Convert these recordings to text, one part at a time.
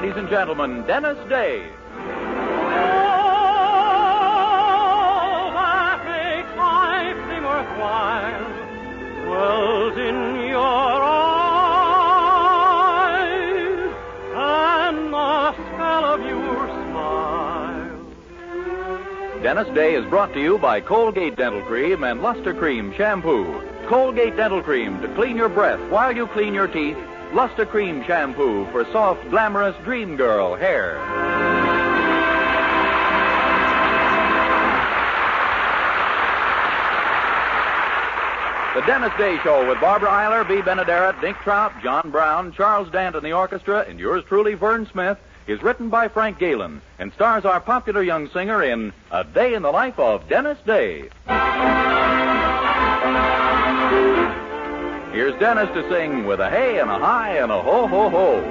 ladies and gentlemen, Dennis Day. That makes life seem worthwhile. Dwells in your eyes and the spell of your smile. Dennis Day is brought to you by Colgate Dental Cream and Luster Cream Shampoo. Colgate Dental Cream to clean your breath while you clean your teeth. Luster Cream Shampoo for soft, glamorous dream girl hair. The Dennis Day Show with Barbara Eiler, B. Benaderet, Dick Trout, John Brown, Charles Dant and the orchestra, and yours truly, Vern Smith, is written by Frank Galen and stars our popular young singer in A Day in the Life of Dennis Day. Here's Dennis to sing with a hey and a hi and a ho, ho, ho.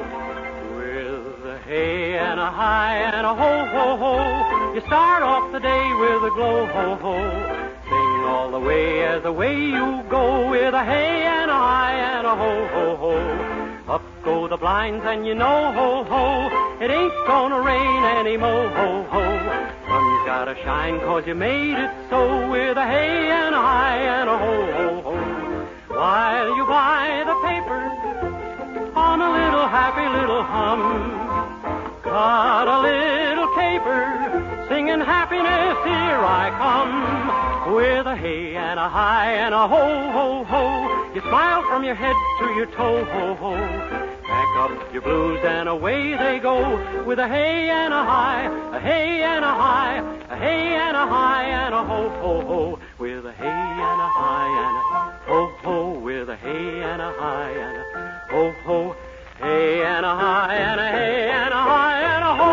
With a hey and a hi and a ho, ho, ho, you start off the day with a glow, ho, ho. Sing all the way as the way you go with a hey and a hi and a ho, ho, ho. Up go the blinds and you know, ho, ho, it ain't gonna rain anymore, ho, ho. Sun's gotta shine 'cause you made it so with a hey and a hi and a ho, ho, ho. While you buy the paper on a little happy little hum, cut a little caper, singing happiness, here I come. With a hey and a hi and a ho, ho, ho, you smile from your head to your toe, ho, ho. Pack up your blues and away they go. With a hey and a hi, a hey and a hi, a hey and a hi and a ho, ho, ho. With a hey and a hi and a ho, ho. With a hey and a hi and a ho, ho. Hey and a hi and a hey and a hi and a ho.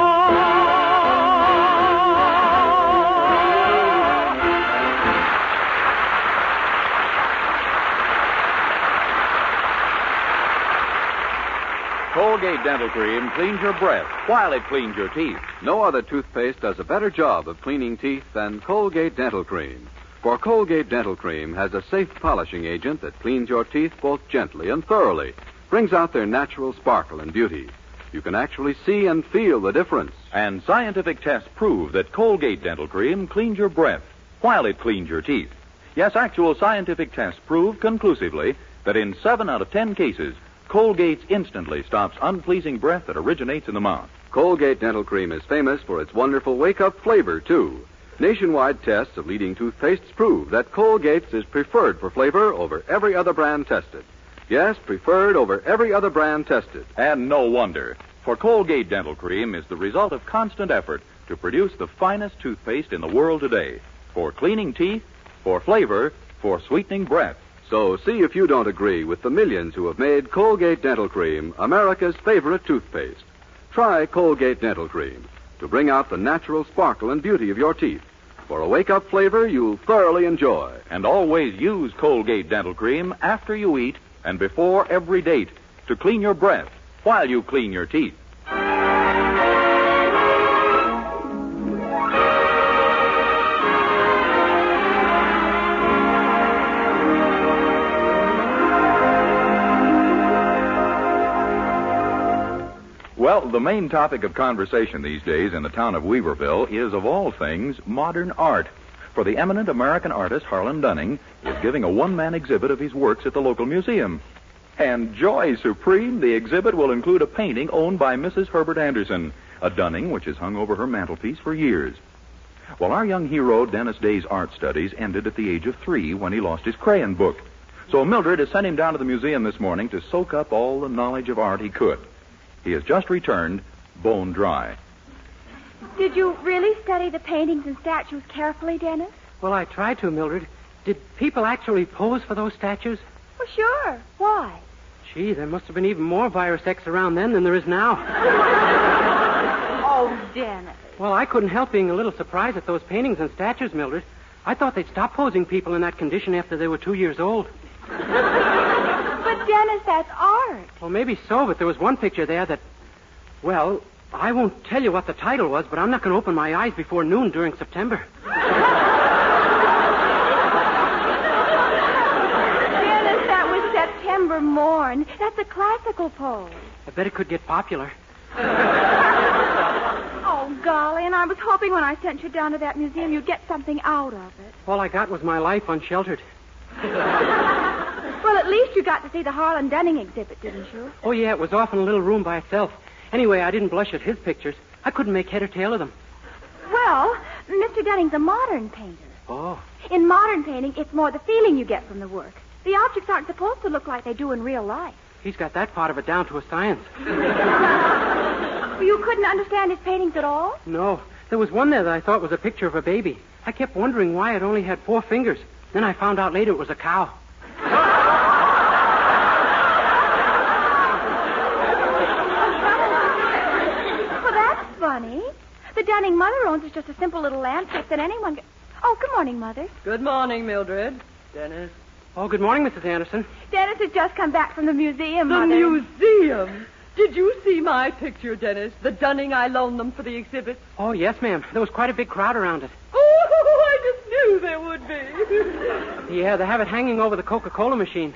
Colgate Dental Cream cleans your breath while it cleans your teeth. No other toothpaste does a better job of cleaning teeth than Colgate Dental Cream. For Colgate Dental Cream has a safe polishing agent that cleans your teeth both gently and thoroughly, brings out their natural sparkle and beauty. You can actually see and feel the difference. And scientific tests prove that Colgate Dental Cream cleans your breath while it cleans your teeth. Yes, actual scientific tests prove conclusively that in 7 out of 10 cases, Colgate instantly stops unpleasing breath that originates in the mouth. Colgate Dental Cream is famous for its wonderful wake-up flavor, too. Nationwide tests of leading toothpastes prove that Colgate's is preferred for flavor over every other brand tested. Yes, preferred over every other brand tested. And no wonder, for Colgate Dental Cream is the result of constant effort to produce the finest toothpaste in the world today. For cleaning teeth, for flavor, for sweetening breath. So see if you don't agree with the millions who have made Colgate Dental Cream America's favorite toothpaste. Try Colgate Dental Cream to bring out the natural sparkle and beauty of your teeth. For a wake-up flavor you'll thoroughly enjoy. And always use Colgate Dental Cream after you eat and before every date to clean your breath while you clean your teeth. Well, the main topic of conversation these days in the town of Weaverville is, of all things, modern art. For the eminent American artist Harlan Dunning is giving a one-man exhibit of his works at the local museum. And joy supreme, the exhibit will include a painting owned by Mrs. Herbert Anderson, a Dunning which has hung over her mantelpiece for years. Well, our young hero, Dennis Day's art studies ended at the age of 3 when he lost his crayon book. So Mildred has sent him down to the museum this morning to soak up all the knowledge of art he could. He has just returned, bone dry. Did you really study the paintings and statues carefully, Dennis? Well, I tried to, Mildred. Did people actually pose for those statues? Well, sure. Why? Gee, there must have been even more virus X around then than there is now. Oh, Dennis. Well, I couldn't help being a little surprised at those paintings and statues, Mildred. I thought they'd stop posing people in that condition after they were 2 years old. But, Dennis, that's art. Well, maybe so, but there was one picture there that... Well, I won't tell you what the title was, but I'm not going to open my eyes before noon during September. Dennis, that was September Morn. That's a classical pose. I bet it could get popular. Oh, golly, and I was hoping when I sent you down to that museum you'd get something out of it. All I got was my life unsheltered. Well, at least you got to see the Harlan Dunning exhibit, didn't you? Oh, yeah, it was off in a little room by itself. Anyway, I didn't blush at his pictures. I couldn't make head or tail of them. Well, Mr. Dunning's a modern painter. Oh. In modern painting, it's more the feeling you get from the work. The objects aren't supposed to look like they do in real life. He's got that part of it down to a science. You couldn't understand his paintings at all? No. There was one there that I thought was a picture of a baby. I kept wondering why it only had 4 fingers. Then I found out later it was a cow. Well, that's funny. The Dunning mother owns is just a simple little landscape that anyone can... Oh, good morning, Mother. Good morning, Mildred. Dennis. Oh, good morning, Mrs. Anderson. Dennis has just come back from the museum, The Mother. museum. Did you see my picture, Dennis? The Dunning I loaned them for the exhibit. Oh, yes, ma'am. There was quite a big crowd around it. Oh, I just knew there would be. Yeah, they have it hanging over the Coca-Cola machine.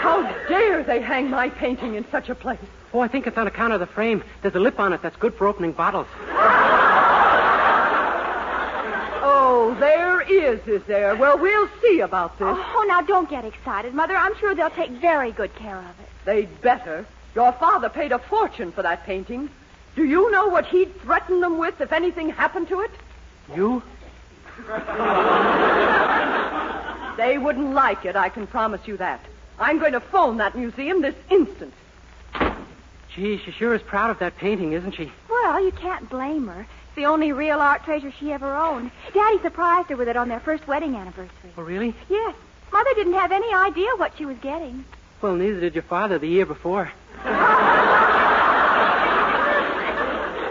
How dare they hang my painting in such a place? Oh, I think it's on account of the frame. There's a lip on it that's good for opening bottles. Oh, there is there? Well, we'll see about this. Oh, now don't get excited, Mother. I'm sure they'll take very good care of it. They'd better. Your father paid a fortune for that painting. Do you know what he'd threaten them with if anything happened to it? You? They wouldn't like it, I can promise you that. I'm going to phone that museum this instant. Gee, she sure is proud of that painting, isn't she? Well, you can't blame her. It's the only real art treasure she ever owned. Daddy surprised her with it on their first wedding anniversary. Oh, really? Yes. Mother didn't have any idea what she was getting. Well, neither did your father the year before.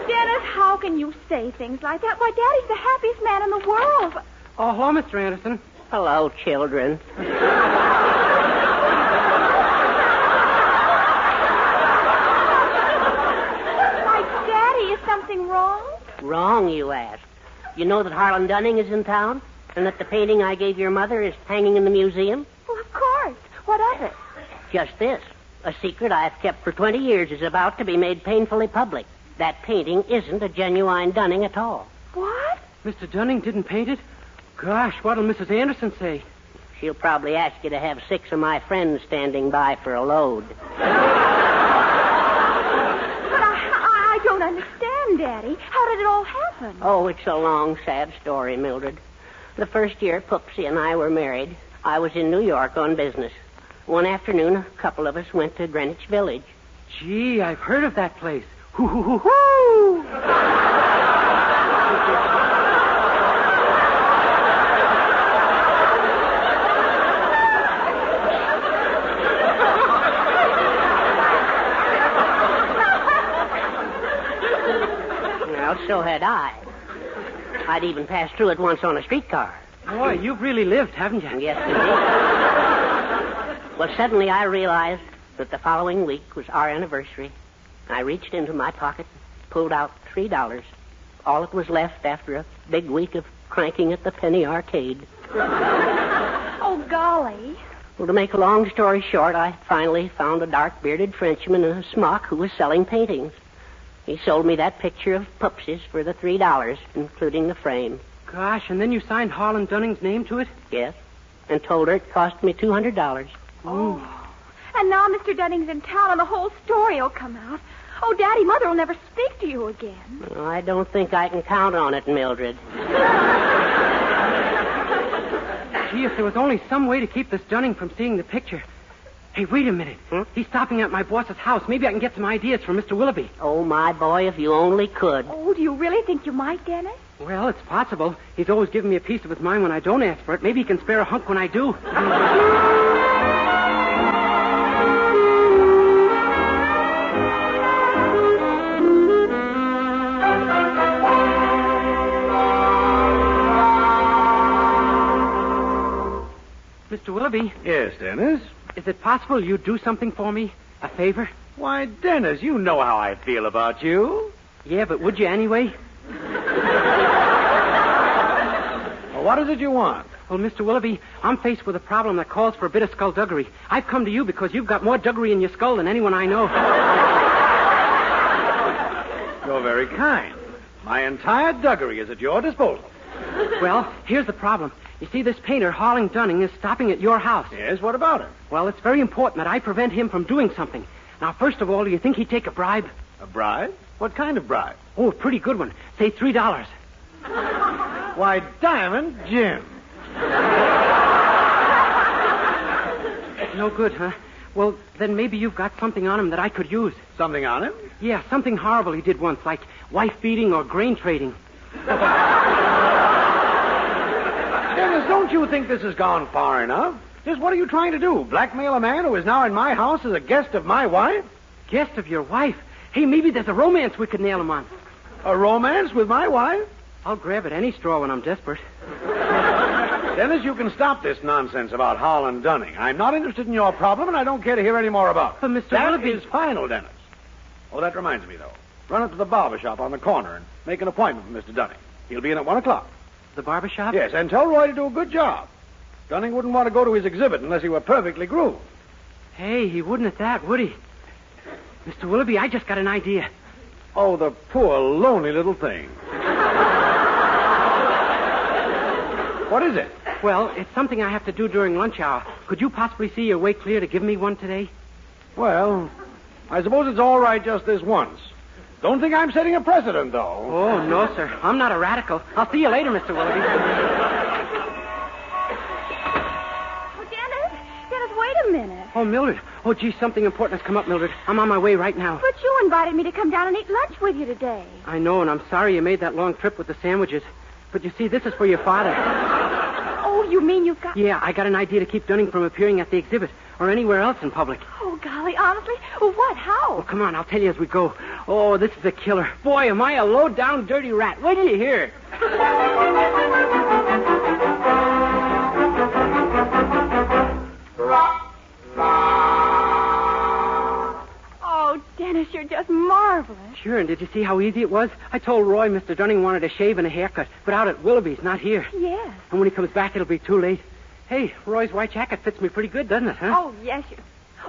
Dennis, how can you say things like that? Why, Daddy's the happiest man in the world. Oh, hello, Mr. Anderson. Hello, children. Why, Daddy, is something wrong? Wrong, you ask. You know that Harlan Dunning is in town? And that the painting I gave your mother is hanging in the museum? Well, of course. What of it? Just this. A secret I've kept for 20 years is about to be made painfully public. That painting isn't a genuine Dunning at all. What? Mr. Dunning didn't paint it? Gosh, what'll Mrs. Anderson say? She'll probably ask you to have 6 of my friends standing by for a load. But I don't understand, Daddy. How did it all happen? Oh, it's a long, sad story, Mildred. The first year Pupsy and I were married, I was in New York on business. One afternoon, a couple of us went to Greenwich Village. Gee, I've heard of that place. Hoo, hoo, hoo, hoo! Well, so had I. I'd even passed through it once on a streetcar. Boy, you've really lived, haven't you? Yes, indeed. Well, suddenly I realized that the following week was our anniversary. I reached into my pocket, pulled out $3. All that was left after a big week of cranking at the penny arcade. Oh, golly. Well, to make a long story short, I finally found a dark-bearded Frenchman in a smock who was selling paintings. He sold me that picture of Pupsy's for the $3, including the frame. Gosh, and then you signed Harlan Dunning's name to it? Yes, and told her it cost me $200. Oh. And now Mr. Dunning's in town and the whole story will come out. Oh, Daddy, Mother will never speak to you again. Well, I don't think I can count on it, Mildred. Gee, if there was only some way to keep this Dunning from seeing the picture. Hey, wait a minute. He's stopping at my boss's house. Maybe I can get some ideas from Mr. Willoughby. Oh, my boy, if you only could. Oh, do you really think you might, Dennis? Well, it's possible. He's always giving me a piece of his mind when I don't ask for it. Maybe he can spare a hunk when I do. Mr. Willoughby? Yes, Dennis? Is it possible you'd do something for me? A favor? Why, Dennis, you know how I feel about you. Yeah, but would you anyway? Well, what is it you want? Well, Mr. Willoughby, I'm faced with a problem that calls for a bit of skullduggery. I've come to you because you've got more duggery in your skull than anyone I know. You're very kind. My entire duggery is at your disposal. Well, here's the problem. You see, this painter, Harlan Dunning, is stopping at your house. Yes, what about him? Well, it's very important that I prevent him from doing something. Now, first of all, do you think he'd take a bribe? A bribe? What kind of bribe? Oh, a pretty good one. Say $3. Why, Diamond Jim. No good, huh? Well, then maybe you've got something on him that I could use. Something on him? Yeah, something horrible he did once, like wife-beating or grain trading. Dennis, don't you think this has gone far enough? Just what are you trying to do? Blackmail a man who is now in my house as a guest of my wife? Guest of your wife? Hey, maybe there's a romance we could nail him on. A romance with my wife? I'll grab at any straw when I'm desperate. Dennis, you can stop this nonsense about Harlan Dunning. I'm not interested in your problem, and I don't care to hear any more about it. But, Mr. That Willoughby... is final, Dennis. Oh, that reminds me, though. Run up to the barber shop on the corner and make an appointment for Mr. Dunning. He'll be in at 1 o'clock. The barber shop? Yes, and tell Roy to do a good job. Dunning wouldn't want to go to his exhibit unless he were perfectly groomed. Hey, he wouldn't at that, would he? Mr. Willoughby, I just got an idea. Oh, the poor, lonely little thing. What is it? Well, it's something I have to do during lunch hour. Could you possibly see your way clear to give me one today? Well, I suppose it's all right just this once. Don't think I'm setting a precedent, though. Oh, no, sir. I'm not a radical. I'll see you later, Mr. Willoughby. Oh, Dennis, wait a minute. Oh, Mildred. Oh, gee, something important has come up, Mildred. I'm on my way right now. But you invited me to come down and eat lunch with you today. I know, and I'm sorry you made that long trip with the sandwiches. But you see, this is for your father. Oh, you mean you've got... Yeah, I got an idea to keep Dunning from appearing at the exhibit or anywhere else in public. Oh, golly, honestly? Well, what? How? Oh, come on, I'll tell you as we go. Oh, this is a killer. Boy, am I a low-down, dirty rat. Wait till you hear it. Oh, Dennis, you're just marvelous. Sure, and did you see how easy it was? I told Roy Mr. Dunning wanted a shave and a haircut, but out at Willoughby's, not here. Yes. And when he comes back, it'll be too late. Hey, Roy's white jacket fits me pretty good, doesn't it, huh? Oh, yes.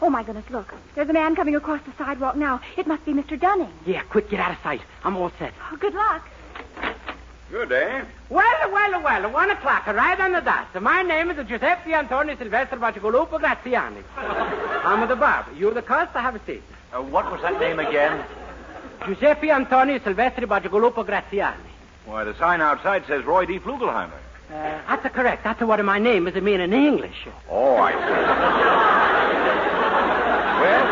Oh, my goodness, look. There's a man coming across the sidewalk now. It must be Mr. Dunning. Yeah, quick, get out of sight. I'm all set. Oh, good luck. Good day. Well, 1 o'clock, right on the dot. So my name is Giuseppe Antonio Silvestro Bacigalupo Graziani. I'm the barber. You the costa, have a seat. What was that name again? Giuseppe Antonio Silvestri Bacigalupo Graziani. Why, the sign outside says Roy D. Flugelheimer. That's correct. That's what my name is. I mean in English. Oh, I see. Well,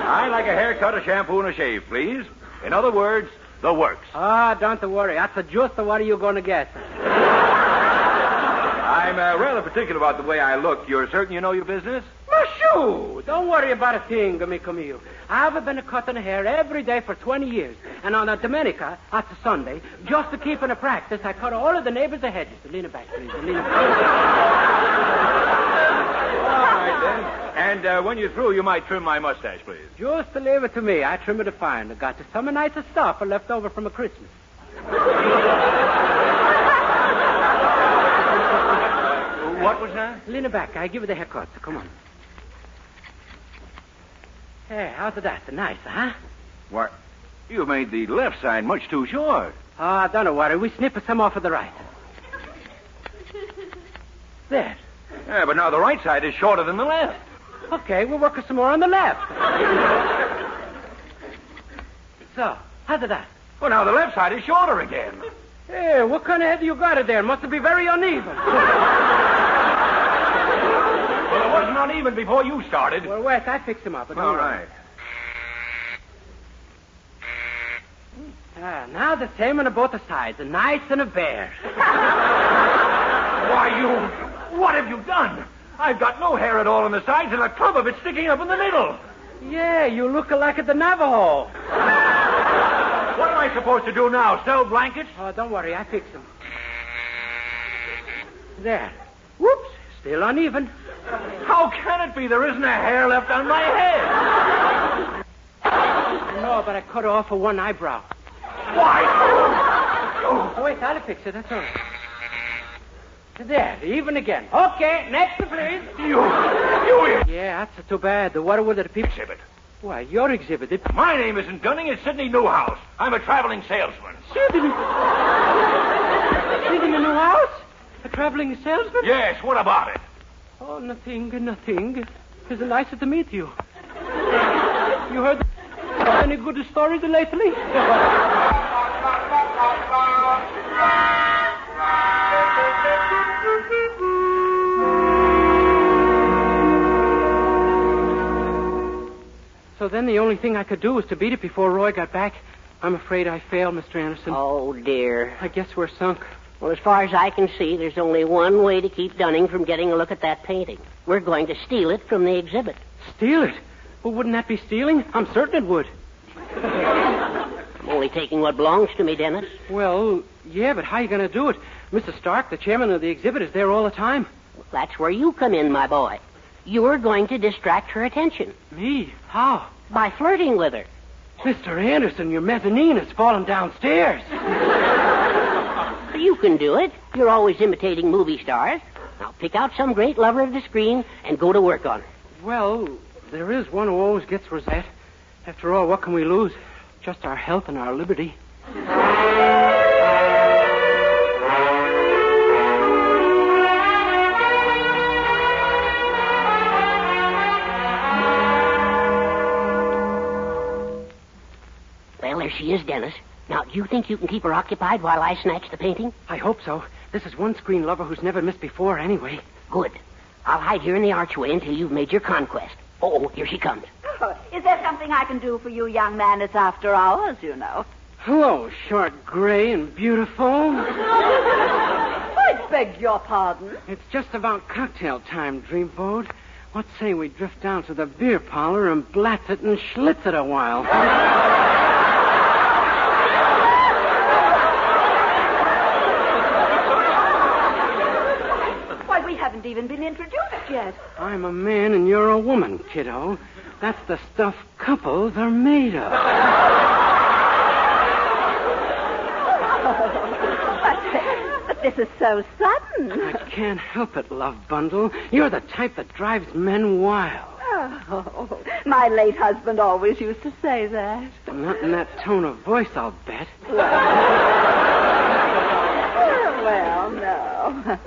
I like a haircut, a shampoo, and a shave, please. In other words, the works. Ah, don't worry. That's just what are you going to get. I'm rather particular about the way I look. You're certain you know your business? Shoo! Don't worry about a thing, amico mio. I've been cutting hair every day for 20 years. And on a Domenica, that's a Sunday, just to keep in a practice, I cut all of the neighbors' hedges. Lean it back, please. Lean it back. All right, then. And when you're through, you might trim my mustache, please. Just leave it to me. I trim it fine. I got some nice stuff left over from a Christmas. What was that? Lean it back. I give you the haircut. So come on. Hey, how's that? Nice, huh? Why, you made the left side much too short. Ah, don't worry. We snip some off of the right. There. Yeah, but now the right side is shorter than the left. Okay, we'll work some more on the left. So, how's that? Well, now the left side is shorter again. Hey, what kind of head you got it there? Must be very uneven. Well, it wasn't uneven before you started. Well, wait, I fix him up. All right. Now the same on both sides, a nice and a bare. Why, what have you done? I've got no hair at all on the sides and a clump of it sticking up in the middle. Yeah, you look like the Navajo. What am I supposed to do now, sell blankets? Oh, don't worry, I fix them. There. Whoops, still uneven. How can it be? There isn't a hair left on my head. No, but I cut off one eyebrow. Why? Oh, wait, I'll fix it, that's all right. There, even again. Okay, next, please. You. Yeah, that's too bad. The what would the people... Exhibit. Why, your exhibit. My name isn't Dunning. It's Sidney Newhouse. I'm a traveling salesman. Sidney Newhouse? A traveling salesman? Yes, what about it? Oh, nothing. It's nice to meet you. You heard any good stories lately? So then the only thing I could do was to beat it before Roy got back. I'm afraid I failed, Mr. Anderson. Oh, dear. I guess we're sunk. Well, as far as I can see, there's only one way to keep Dunning from getting a look at that painting. We're going to steal it from the exhibit. Steal it? Well, wouldn't that be stealing? I'm certain it would. I'm only taking what belongs to me, Dennis. Well, yeah, but how are you going to do it? Mr. Stark, the chairman of the exhibit, is there all the time. Well, that's where you come in, my boy. You're going to distract her attention. Me? How? By flirting with her. Mr. Anderson, your mezzanine has fallen downstairs. You can do it. You're always imitating movie stars. Now pick out some great lover of the screen and go to work on her. Well, there is one who always gets Rosette. After all, what can we lose? Just our health and our liberty. Well, there she is, Dennis. Now, do you think you can keep her occupied while I snatch the painting? I hope so. This is one screen lover who's never missed before, anyway. Good. I'll hide here in the archway until you've made your conquest. Oh, here she comes. Oh, is there something I can do for you, young man? It's after hours, you know. Hello, short, gray, and beautiful. I beg your pardon. It's just about cocktail time, Dreamboat. What say we drift down to the beer parlor and blatz it and schlitz it a while? Why, we haven't even been introduced yet. I'm a man and you're a woman, kiddo. That's the stuff couples are made of. But this is so sudden. I can't help it, love bundle. You're the type that drives men wild. Oh, my late husband always used to say that. Not in that tone of voice, I'll bet. Well, no.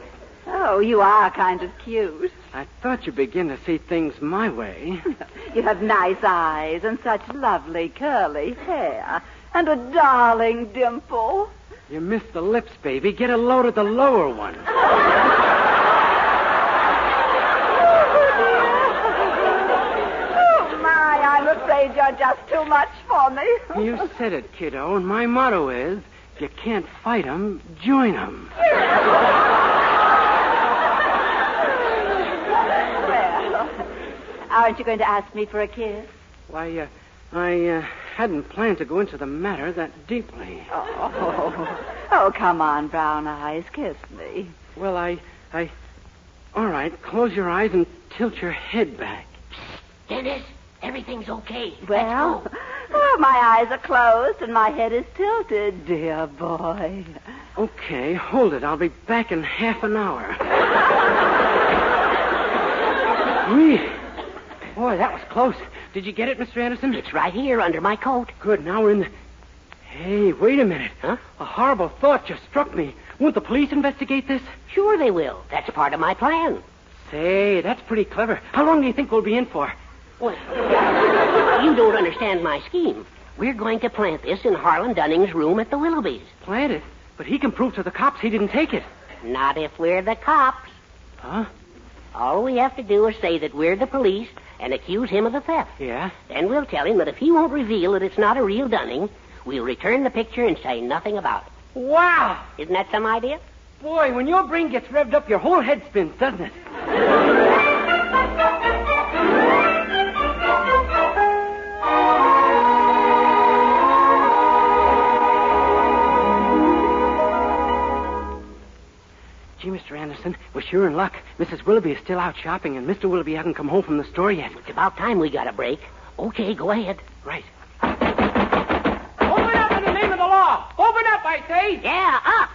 Oh, you are kind of cute. I thought you'd begin to see things my way. You have nice eyes and such lovely curly hair. And a darling dimple. You missed the lips, baby. Get a load of the lower one. Oh, my, I'm afraid you're just too much for me. You said it, kiddo, and my motto is, if you can't fight 'em, join 'em. Well, aren't you going to ask me for a kiss? Why, I hadn't planned to go into the matter that deeply. Oh, come on, brown eyes, kiss me. Well, All right, close your eyes and tilt your head back. Dennis, everything's okay. Well, Let's go. oh, my eyes are closed and my head is tilted, dear boy. Okay, hold it. I'll be back in half an hour. Whee! Boy, that was close. Did you get it, Mr. Anderson? It's right here under my coat. Good, now we're in the... Hey, wait a minute. Huh? A horrible thought just struck me. Won't the police investigate this? Sure they will. That's part of my plan. Say, that's pretty clever. How long do you think we'll be in for? Well, you don't understand my scheme. We're going to plant this in Harlan Dunning's room at the Willoughbys. Plant it? But he can prove to the cops he didn't take it. Not if we're the cops. Huh? All we have to do is say that we're the police and accuse him of the theft. Yeah? Then we'll tell him that if he won't reveal that it's not a real Dunning, we'll return the picture and say nothing about it. Wow! Isn't that some idea? Boy, when your brain gets revved up, your whole head spins, doesn't it? Gee, Mr. Anderson, we're sure in luck. Mrs. Willoughby is still out shopping, and Mr. Willoughby hasn't come home from the store yet. It's about time we got a break. Okay, go ahead. Right. Open up in the name of the law. Open up, I say. Yeah, up.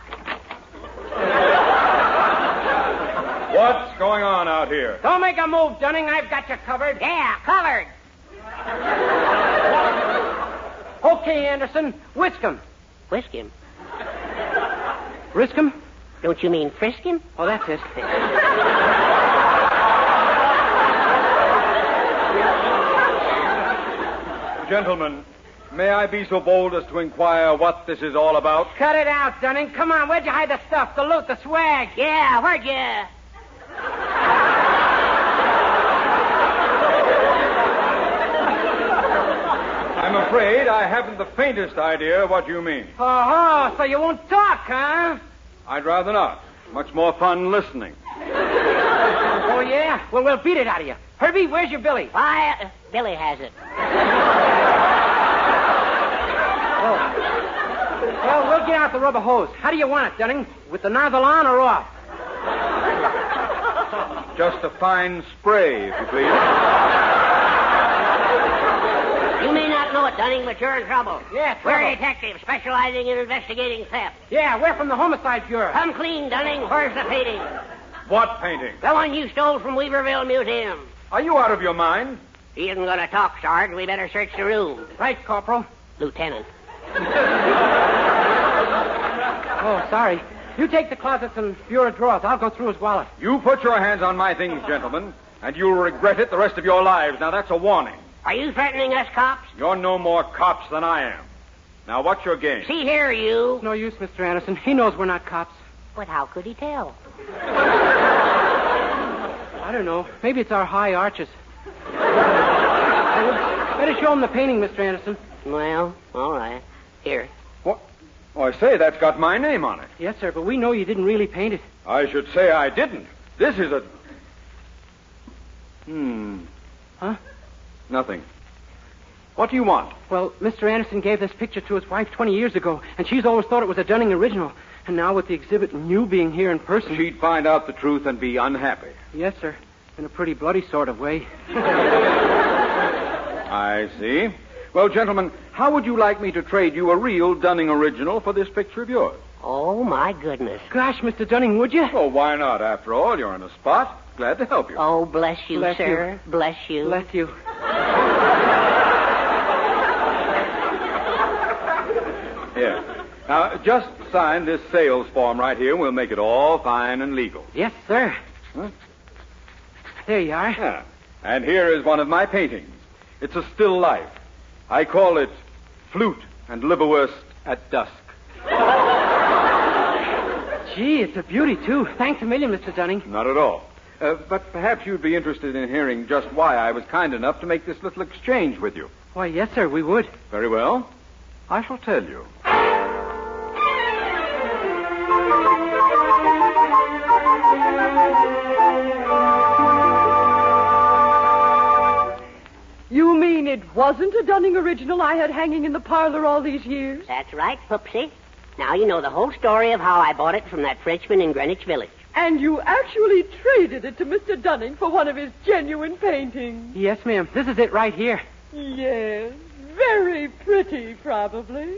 going on out here? Don't make a move, Dunning. I've got you covered. Yeah, covered. Okay, Anderson. Whisk him. Whisk him. Risk him? Don't you mean frisk him? Oh, that's it. Gentlemen, may I be so bold as to inquire what this is all about? Cut it out, Dunning. Come on, where'd you hide the stuff, the loot, the swag? Yeah, where'd you? I'm afraid I haven't the faintest idea what you mean. Oh, so you won't talk, huh? I'd rather not. Much more fun listening. Oh, yeah? Well, we'll beat it out of you. Herbie, where's your Billy? Why, Billy has it. Well, we'll get out the rubber hose. How do you want it, Dunning? With the nozzle on or off? Just a fine spray, if you please. You may not know it, Dunning, but you're in trouble. Yeah, We're trouble. detectives specializing in investigating theft. Yeah, we're from the Homicide Bureau. Come clean, Dunning. Where's the painting? What painting? The one you stole from Weaverville Museum. Are you out of your mind? He isn't going to talk, Sarge. We better search the room. Right, Corporal. Lieutenant. Oh, sorry. You take the closets and bureau drawers. I'll go through his wallet. You put your hands on my things, gentlemen, and you'll regret it the rest of your lives. Now, that's a warning. Are you threatening us, cops? You're no more cops than I am. Now, what's your game? See here, you. No use, Mr. Anderson. He knows we're not cops. But how could he tell? I don't know. Maybe it's our high arches. Better show him the painting, Mr. Anderson. Well, all right. Here. What? Oh, I say, that's got my name on it. Yes, sir, but we know you didn't really paint it. I should say I didn't. This is a... Huh? Nothing. What do you want? Well, Mr. Anderson gave this picture to his wife 20 years ago, and she's always thought it was a Dunning original. And now with the exhibit and you being here in person... She'd find out the truth and be unhappy. Yes, sir. In a pretty bloody sort of way. I see. Well, gentlemen, how would you like me to trade you a real Dunning original for this picture of yours? Oh, my goodness. Gosh, Mr. Dunning, would you? Oh, why not? After all, you're in a spot. Glad to help you. Oh, bless you, Bless sir. you. Bless you. Bless you. Here. Now, just sign this sales form right here, and we'll make it all fine and legal. Yes, sir. Huh? There you are. Yeah. And here is one of my paintings. It's a still life. I call it Flute and Liverwurst at Dusk. Gee, it's a beauty, too. Thanks a million, Mr. Dunning. Not at all. But perhaps you'd be interested in hearing just why I was kind enough to make this little exchange with you. Why, yes, sir, we would. Very well. I shall tell you. You mean it wasn't a Dunning original I had hanging in the parlor all these years? That's right, Poopsie. Now you know the whole story of how I bought it from that Frenchman in Greenwich Village. And you actually traded it to Mr. Dunning for one of his genuine paintings? Yes, ma'am. This is it right here. Yes. Very pretty, probably.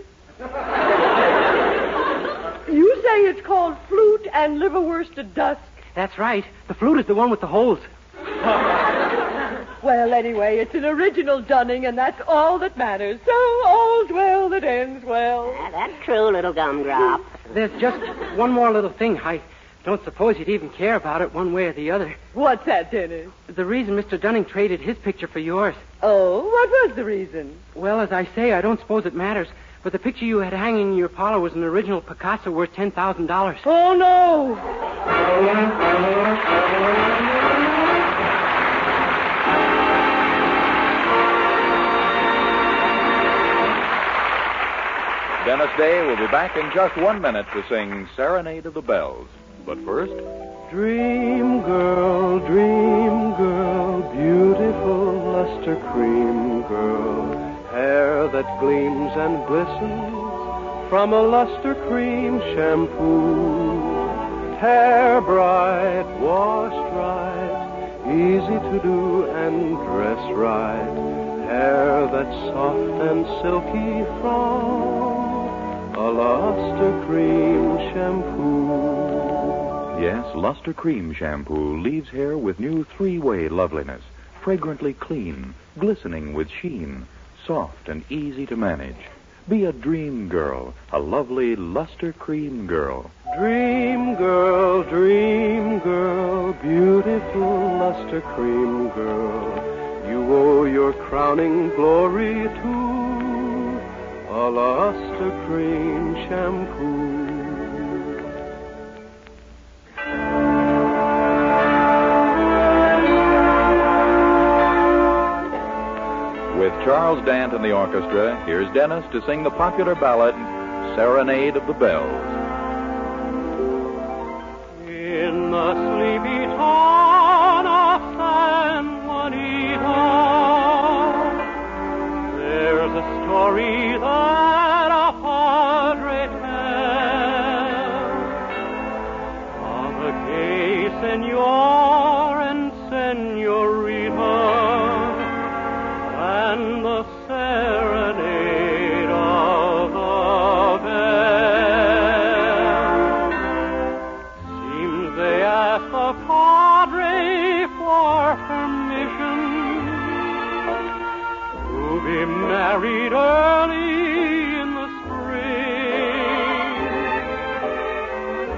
You say it's called Flute and Liverwurst at Dusk? That's right. The flute is the one with the holes. Well, anyway, it's an original Dunning, and that's all that matters. So all's well that ends well. Yeah, that's true, little gumdrop. There's just one more little thing. I don't suppose you'd even care about it one way or the other. What's that, Dennis? The reason Mr. Dunning traded his picture for yours. Oh, what was the reason? Well, as I say, I don't suppose it matters. But the picture you had hanging in your parlor was an original Picasso worth $10,000. Oh, no. Dennis Day will be back in just 1 minute to sing Serenade of the Bells. But first... Dream girl, beautiful luster cream girl, hair that gleams and glistens from a luster cream shampoo, hair bright, washed right, easy to do and dress right, hair that's soft and silky from a luster cream shampoo. Yes, Luster Cream Shampoo leaves hair with new three-way loveliness, fragrantly clean, glistening with sheen, soft and easy to manage. Be a dream girl, a lovely Luster Cream girl. Dream girl, beautiful Luster Cream girl, you owe your crowning glory to a Luster Cream Shampoo. With Charles Dant and the orchestra, here's Dennis to sing the popular ballad, Serenade of the Bells. In the sleepy town of San Juanito, there's a story that a padre tells of a gay senor and senorita and the serenade of the bells. Seems they asked the padre for permission to be married early in the spring,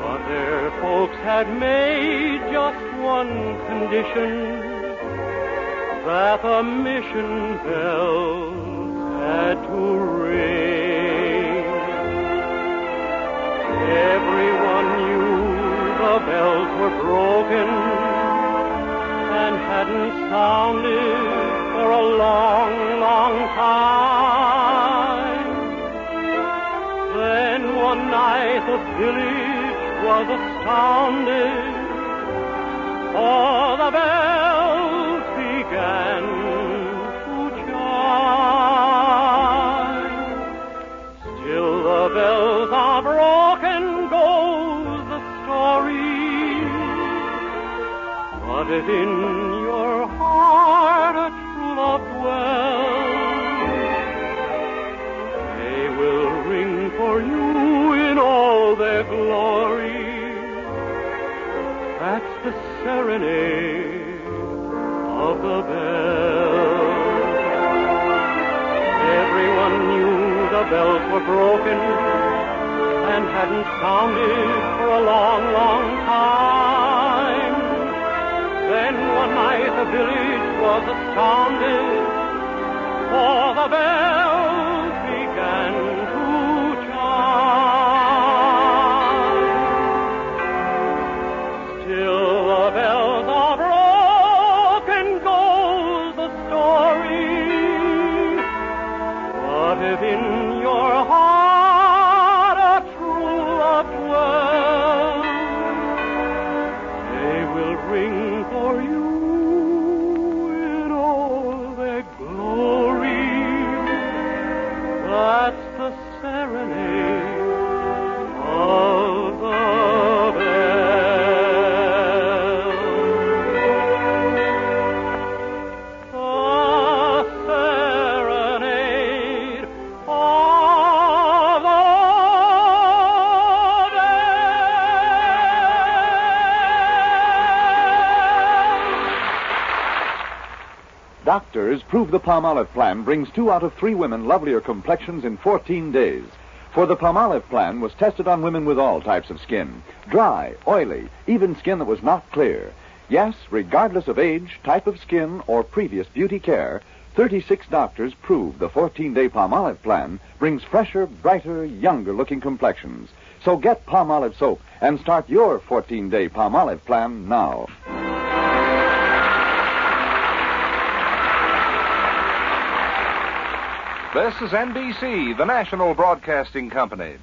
but their folks had made just one condition, that the mission bells had to ring. Everyone knew the bells were broken and hadn't sounded for a long, long time. Then one night the village was astounded, for the bells began to chime. Still the bells are broken, goes the story. But if in your heart a true love dwells, they will ring for you in all their glory. That's the serenade of the bells. Everyone knew the bells were broken and hadn't sounded for a long, long time. Then one night the village was astounded, for the bells began to chime. Still the bells are broken, goes the story. But if in your heart a true love dwells, they will ring for you in all their glory. That's the serenade of the Doctors prove the Palmolive plan brings 2 out of 3 women lovelier complexions in 14 days. For the Palmolive plan was tested on women with all types of skin. Dry, oily, even skin that was not clear. Yes, regardless of age, type of skin, or previous beauty care, 36 doctors prove the 14-day Palmolive plan brings fresher, brighter, younger-looking complexions. So get Palmolive soap and start your 14-day Palmolive plan now. This is NBC, the national broadcasting company.